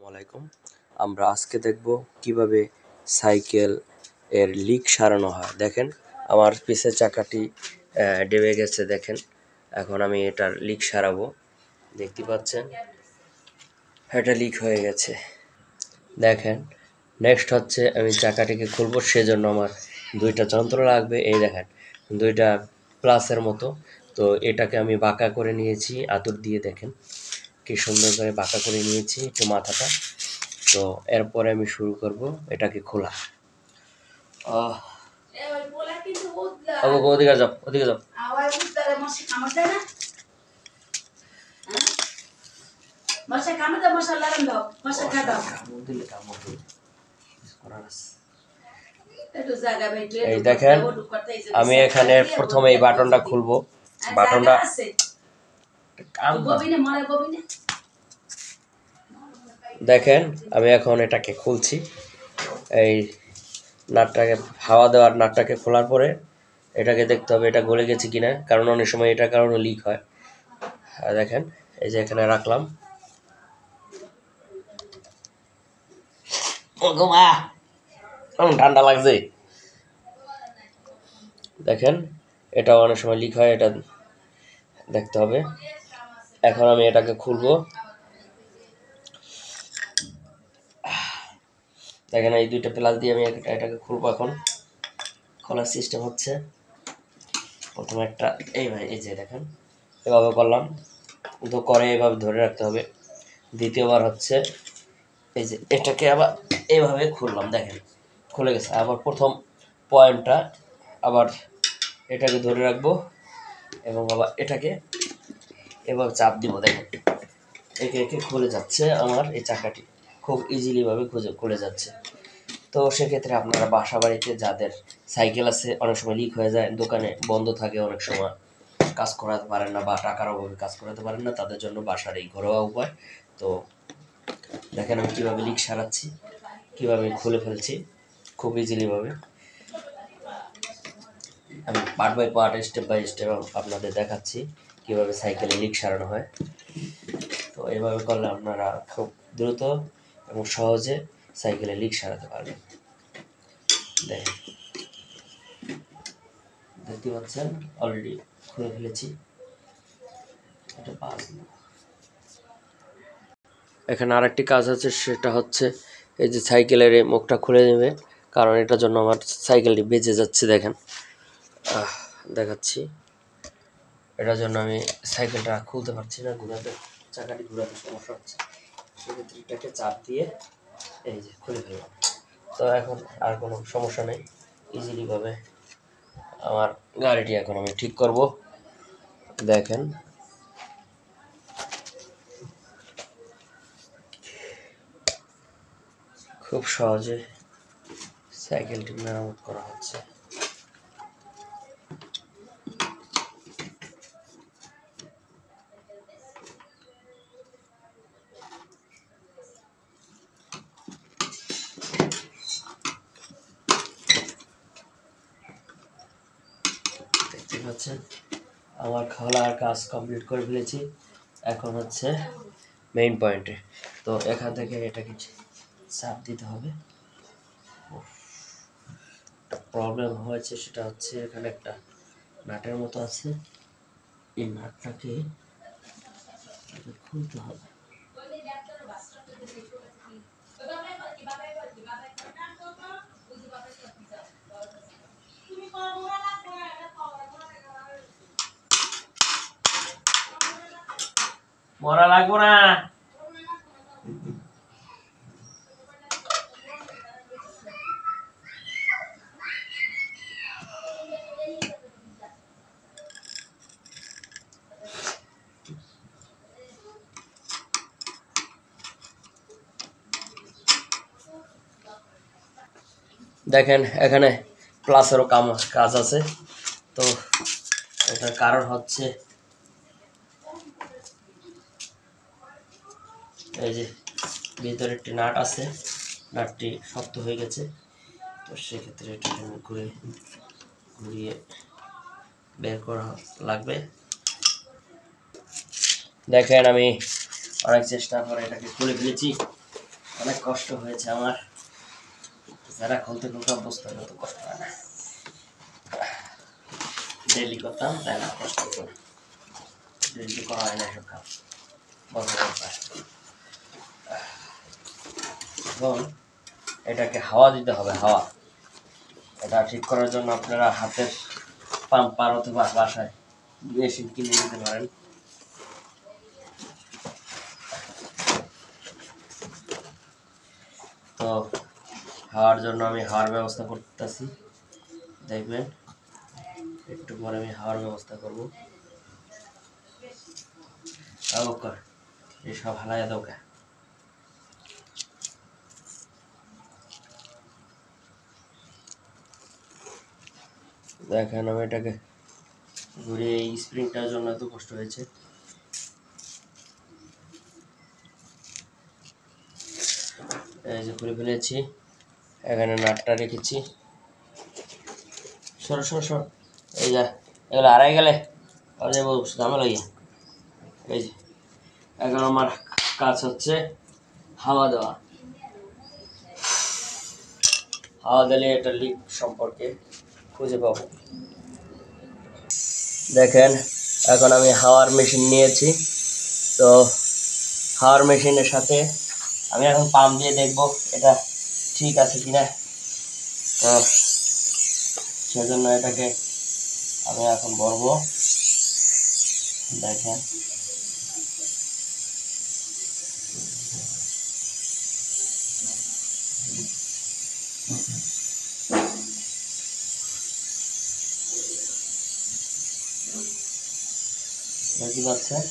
আলাইকুম। আমরা আজকে দেখব কিভাবে সাইকেল এর লিক সারানো হয়। দেখেন আমার পিছের চাকাটি ডেবে গেছে। দেখেন এখন আমি এটার লিক সারাবো। দেখতে পাচ্ছেন এটা লিক হয়ে গেছে। দেখেন নেক্সট হচ্ছে আমি চাকাটিকে খুলবো, সেজন্য আমার দুইটা যন্ত্র লাগবে। এই দেখেন দুইটা প্লাসের মতো। তো এটাকে আমি বাঁকা করে নিয়েছি আতুর দিয়ে। দেখেন কি সুন্দর করে বাঁকা করে নিয়েছি একটু মাথাটা। তো এরপরে আমি শুরু করব এটাকে খোলা। ওদিকে যাও, ওদিকে যাও। এই দেখেন আমি এখানে প্রথমে এই বাটনটা খুলবো। বাটনটা দেখেন আমি এখন এটাকে খুলছি। এই নাটটাকে হাওয়া দেওয়ার নাটটাকে খোলার পরে এটাকে দেখতে হবে এটা গলে গেছে কিনা, কারণ অনেক সময় এটার কারণে লিক হয়। দেখেন এই যে এখানে রাখলাম। ঠান্ডা লাগছে। দেখেন এটা অনেক সময় লিক হয়, এটা দেখতে হবে। এখন আমি এটাকে খুলবো। দেখেন এই দুইটা প্লাস দিয়ে আমি এটাকে খুলবো। এখন খোলার সিস্টেম হচ্ছে প্রথমে একটা এই যে দেখেন এভাবে করলাম, তো করে এভাবে ধরে রাখতে হবে। দ্বিতীয়বার হচ্ছে এই যে এটাকে আবার এইভাবে খুললাম। দেখেন খুলে গেছে। আবার প্রথম পয়েন্টটা আবার এটাকে ধরে রাখবো এবং আবার এটাকে এভাবে চাপ দিব। দেখেন একে একে খুলে যাচ্ছে আমার এই চাকাটি, খুব ইজিলিভাবে খুলে যাচ্ছে। তো সেক্ষেত্রে আপনারা বাসা বাড়িতে যাদের সাইকেল আছে অনেক সময় লিক হয়ে যায়, দোকানে বন্ধ থাকে, অনেক সময় কাজ করাতে পারেন না বা টাকার অভাবে কাজ করাতে পারেন না, তাদের জন্য বাসার এই ঘরোয়া উপায়। তো দেখেন আমি কীভাবে লিক সারাচ্ছি, কীভাবে খুলে ফেলছি খুব ইজিলিভাবে। আমি part by part step by step আপনাদের দেখাচ্ছি কীভাবে সাইকেলে লিক সারানো হয়। তো এইভাবে করলে আপনারা খুব দ্রুত এবং সহজে সাইকেলে লিক সারাতে পারবেন। দেখতে পাচ্ছেন অলরেডি খুলে ফেলেছি। এটা এখানে আরেকটি কাজ আছে, সেটা হচ্ছে এই যে সাইকেলের এই মুখটা খুলে নেবে, কারণ এটার জন্য আমার সাইকেলটি বেজে যাচ্ছে। দেখেন দেখাচ্ছি, এটার জন্য আমি সাইকেলটা খুলতে পারছি না, ঘুরাতে চাকাটি ঘুরাতে সমস্যা হচ্ছে। সেক্ষেত্রে এটাকে চাপ দিয়ে এই যে খুলে ফেললাম। তো এখন আর কোনো সমস্যা নেই, ইজিলিভাবে আমার গাড়িটি এখন আমি ঠিক করব। দেখেন খুব সহজে সাইকেলটি মেরামত করা হচ্ছে। দেখতে পাচ্ছেন আমার খোলার কাজ কমপ্লিট করে ফেলেছি। এখন হচ্ছে মেইন পয়েন্টে। তো এখান থেকে এটাকে চাপ দিতে হবে। একটা প্রবলেম হয়েছে, সেটা হচ্ছে এখানে একটা নাটের মতো আছে, এই নাটটাকে খুলতে হবে। মরা লাগবো না। দেখেন এখানে প্লাসেরও কাজ আছে। তো এটার কারণ হচ্ছে এই যে ভিতরে একটি নাট আছে, নাটটি শক্ত হয়ে গেছে। তো সেক্ষেত্রে এটাকে ঘুরিয়ে বের করা লাগবে। দেখেন আমি অনেক চেষ্টা করে এটাকে খুলে ফেলেছি। অনেক কষ্ট হয়েছে আমার, যারা খুলতে খুলতে অভ্যস্ত তো কষ্ট হয় না, ডেলি করতাম তাই না, কষ্ট হতো না, ডেলি করা হয় না এসব কাজ, বছর এখন এটাকে হাওয়া দিতে হবে, হাওয়া। এটা ঠিক করার জন্য আপনারা হাতের পাম্পার অথবা বাসায় মেশিন কিনে নিতে পারেন। তো হাওয়ার জন্য আমি হাওয়ার ব্যবস্থা করতেছি, দেখবেন একটু পরে আমি হাওয়ার ব্যবস্থা করবো। এসব হালায় দৌকা দেখেন, আমি এটাকে ঘুরিয়ে, এই স্প্রিংটার জন্য এত কষ্ট হয়েছে। এই যে খুলে ফেলেছি, এখানে নাটটা রেখেছি, সরো সরো সরো, এই যা, এগুলো হারাই গেলে ঝামেলা ইয়া। এই যে এখন আমার কাজ হচ্ছে হাওয়া দেওয়া, হাওয়া দিলে এটা লিক সম্পর্কে খুঁজে পাবো। দেখেন এখন আমি হাওয়ার মেশিন নিয়েছি, তো হাওয়ার মেশিনের সাথে আমি এখন পাম্প দিয়ে দেখবো এটা ঠিক আছে কিনা। তো সেজন্য এটাকে আমি এখন ভরবো, দেখেন দেখতে পাচ্ছেন।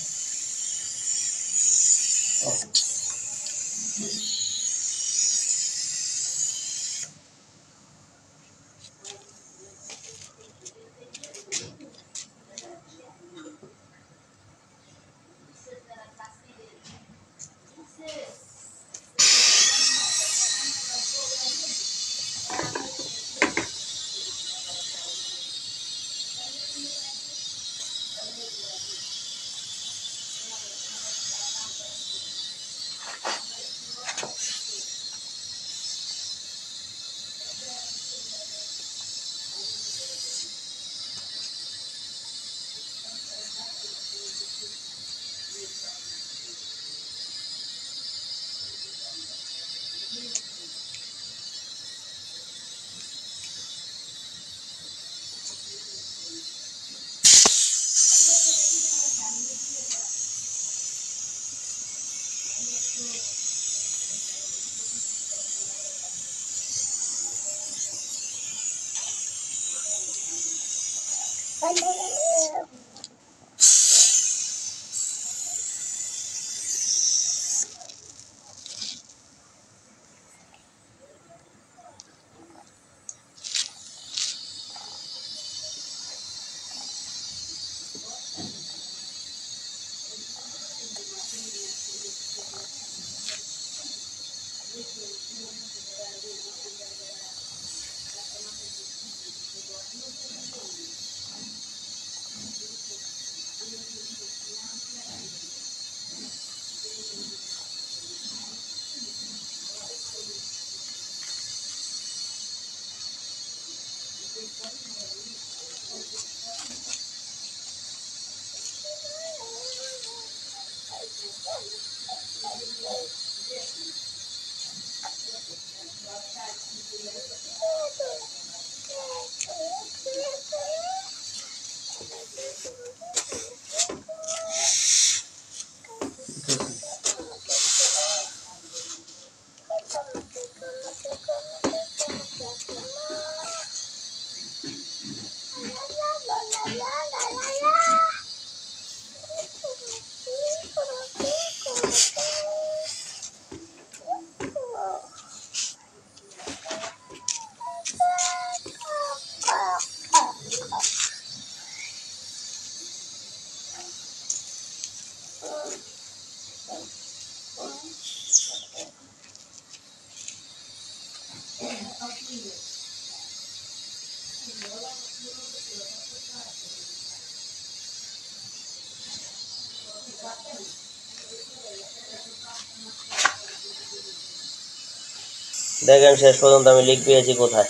দেখেন শেষ পর্যন্ত আমি লিক পেয়েছি কোথায়,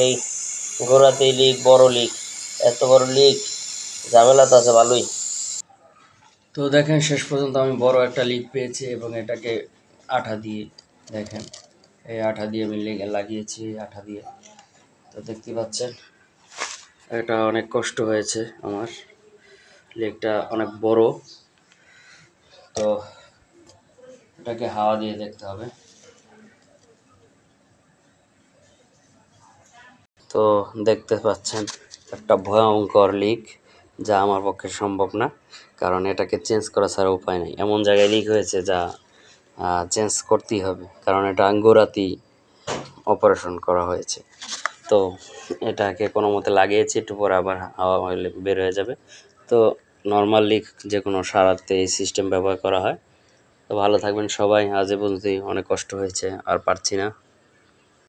এই গোড়াতেই লিক, বড় লিক, এত বড় লিক, ঝামেলা তো আছে ভালোই। তো দেখেন শেষ পর্যন্ত আমি বড় একটা লিক পেয়েছি এবং এটাকে আঠা দিয়ে, দেখেন এই আঠা দিয়ে আমি লাগিয়েছি, আঠা দিয়ে। তো দেখতে পাচ্ছেন এটা অনেক কষ্ট হয়েছে আমার, লিকটা অনেক বড়। তো এটাকে হাওয়া দিয়ে দেখতে হবে। তো দেখতে পাচ্ছেন একটা ভয়ঙ্কর লিক, যা আমার পক্ষে সম্ভব না, কারণ এটাকে চেঞ্জ করা ছাড়া উপায় নেই। এমন জায়গায় লিক হয়েছে যা চেঞ্জ করতেই হবে, কারণ এটা আঙ্গুরাতেই অপারেশন করা হয়েছে। তো এটাকে কোনো মতে লাগিয়েছি, একটু পরে আবার হাওয়া হলে বের হয়ে যাবে। তো নর্মাল লিক যে কোনো সারাতে এই সিস্টেম ব্যবহার করা হয়। তো ভালো থাকবেন সবাই, আজ এ পর্যন্তই, অনেক কষ্ট হয়েছে, আর পারছি না।